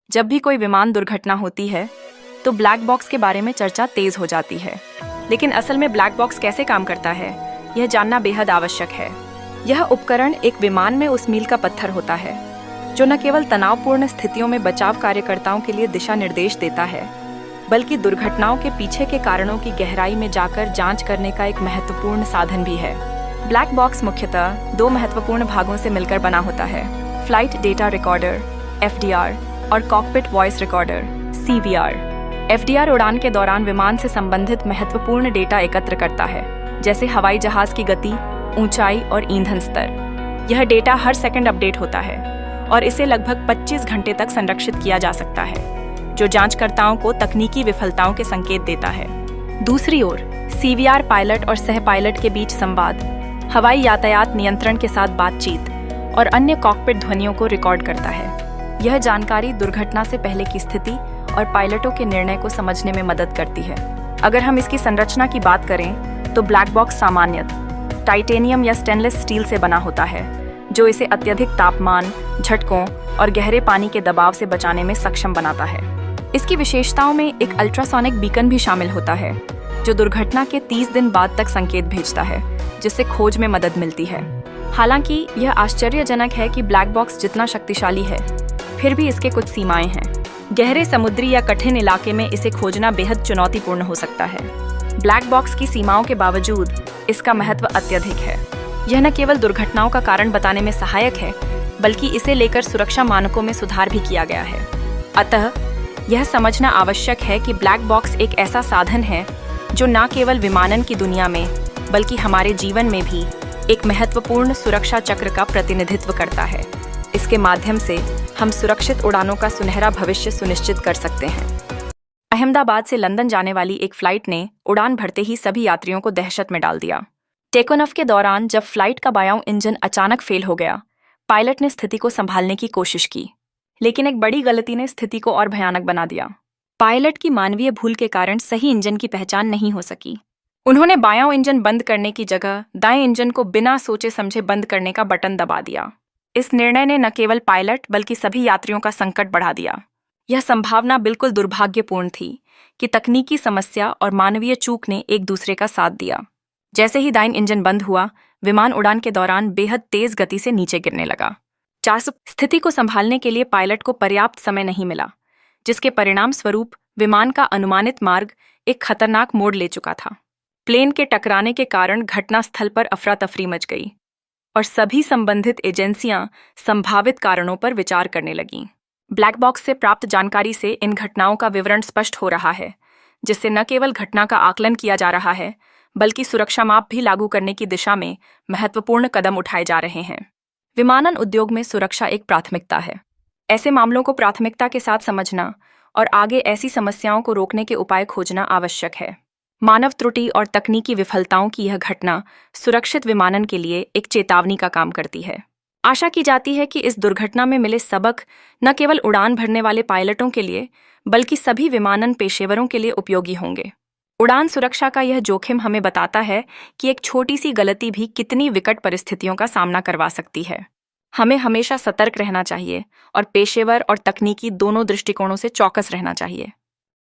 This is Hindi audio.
जब भी कोई विमान दुर्घटना होती है तो ब्लैक बॉक्स के बारे में चर्चा तेज हो जाती है। लेकिन असल में ब्लैक बॉक्स कैसे काम करता है, यह जानना बेहद आवश्यक है। यह उपकरण एक विमान में उस मील का पत्थर होता है जो न केवल तनावपूर्ण स्थितियों में बचाव कार्यकर्ताओं के लिए दिशा निर्देश देता है, बल्कि दुर्घटनाओं के पीछे के कारणों की गहराई में जाकर जांच करने का एक महत्वपूर्ण साधन भी है। ब्लैक बॉक्स मुख्यतः दो महत्वपूर्ण भागों से मिलकर बना होता है: फ्लाइट डेटा रिकॉर्डर (FDR) और cockpit voice recorder (CVR). FDR उड़ान के दौरान विमान से संबंधित महत्वपूर्ण डेटा एकत्र करता है, जैसे हवाई जहाज की गति, ऊंचाई और ईंधन स्तर। यह डेटा हर सेकंड अपडेट होता है और इसे लगभग 25 घंटे तक संरक्षित किया जा सकता है, जो जांचकर्ताओं को तकनीकी विफलताओं के संकेत देता है। दूसरी ओर CVR पायलट और सह पायलट के बीच संवाद, हवाई यातायात नियंत्रण के साथ बातचीत और अन्य कॉकपिट ध्वनियों को रिकॉर्ड करता है। यह जानकारी दुर्घटना से पहले की स्थिति और पायलटों के निर्णय को समझने में मदद करती है। अगर हम इसकी संरचना की बात करें तो ब्लैक बॉक्स सामान्यतः टाइटेनियम या स्टेनलेस स्टील से बना होता है, जो इसे अत्यधिक तापमान, झटकों और गहरे पानी के दबाव से बचाने में सक्षम बनाता है। इसकी विशेषताओं में एक अल्ट्रासोनिक बीकन भी शामिल होता है, जो दुर्घटना के 30 दिन बाद तक संकेत भेजता है, जिससे खोज में मदद मिलती है। हालांकि यह आश्चर्यजनक है कि ब्लैक बॉक्स जितना शक्तिशाली है, फिर भी इसके कुछ सीमाएं हैं। गहरे समुद्री या कठिन इलाके में इसे खोजना बेहद चुनौतीपूर्ण हो सकता है। ब्लैक बॉक्स की सीमाओं के बावजूद इसका महत्व अत्यधिक है। यह न केवल दुर्घटनाओं का कारण बताने में सहायक है, बल्कि इसे लेकर सुरक्षा मानकों में सुधार भी किया गया है। अतः यह समझना आवश्यक है कि ब्लैक बॉक्स एक ऐसा साधन है जो न केवल विमानन की दुनिया में, बल्कि हमारे जीवन में भी एक महत्वपूर्ण सुरक्षा चक्र का प्रतिनिधित्व करता है। इसके माध्यम से हम सुरक्षित उड़ानों का सुनहरा भविष्य सुनिश्चित कर सकते हैं। अहमदाबाद से लंदन जाने वाली एक फ्लाइट ने उड़ान भरते ही सभी यात्रियों को दहशत में डाल दिया। टेक ऑफ के दौरान जब फ्लाइट का बायां इंजन अचानक फेल हो गया, पायलट ने स्थिति को संभालने की कोशिश की, लेकिन एक बड़ी गलती ने स्थिति को और भयानक बना दिया। पायलट की मानवीय भूल के कारण सही इंजन की पहचान नहीं हो सकी। उन्होंने बायां इंजन बंद करने की जगह दाएं इंजन को बिना सोचे समझे बंद करने का बटन दबा दिया। इस निर्णय ने न केवल पायलट बल्कि सभी यात्रियों का संकट बढ़ा दिया। यह संभावना बिल्कुल दुर्भाग्यपूर्ण थी कि तकनीकी समस्या और मानवीय चूक ने एक दूसरे का साथ दिया। जैसे ही दाएं इंजन बंद हुआ, विमान उड़ान के दौरान बेहद तेज गति से नीचे गिरने लगा। स्थिति को संभालने के लिए पायलट को पर्याप्त समय नहीं मिला, जिसके परिणाम स्वरूप विमान का अनुमानित मार्ग एक खतरनाक मोड़ ले चुका था। प्लेन के टकराने के कारण घटनास्थल पर अफरा तफरी मच गई और सभी संबंधित एजेंसियां संभावित कारणों पर विचार करने लगीं। ब्लैक बॉक्स से प्राप्त जानकारी से इन घटनाओं का विवरण स्पष्ट हो रहा है, जिससे न केवल घटना का आकलन किया जा रहा है, बल्कि सुरक्षा माप भी लागू करने की दिशा में महत्वपूर्ण कदम उठाए जा रहे हैं। विमानन उद्योग में सुरक्षा एक प्राथमिकता है। ऐसे मामलों को प्राथमिकता के साथ समझना और आगे ऐसी समस्याओं को रोकने के उपाय खोजना आवश्यक है। मानव त्रुटि और तकनीकी विफलताओं की यह घटना सुरक्षित विमानन के लिए एक चेतावनी का काम करती है। आशा की जाती है कि इस दुर्घटना में मिले सबक न केवल उड़ान भरने वाले पायलटों के लिए, बल्कि सभी विमानन पेशेवरों के लिए उपयोगी होंगे। उड़ान सुरक्षा का यह जोखिम हमें बताता है कि एक छोटी सी गलती भी कितनी विकट परिस्थितियों का सामना करवा सकती है। हमें हमेशा सतर्क रहना चाहिए और पेशेवर और तकनीकी दोनों दृष्टिकोणों से चौकस रहना चाहिए।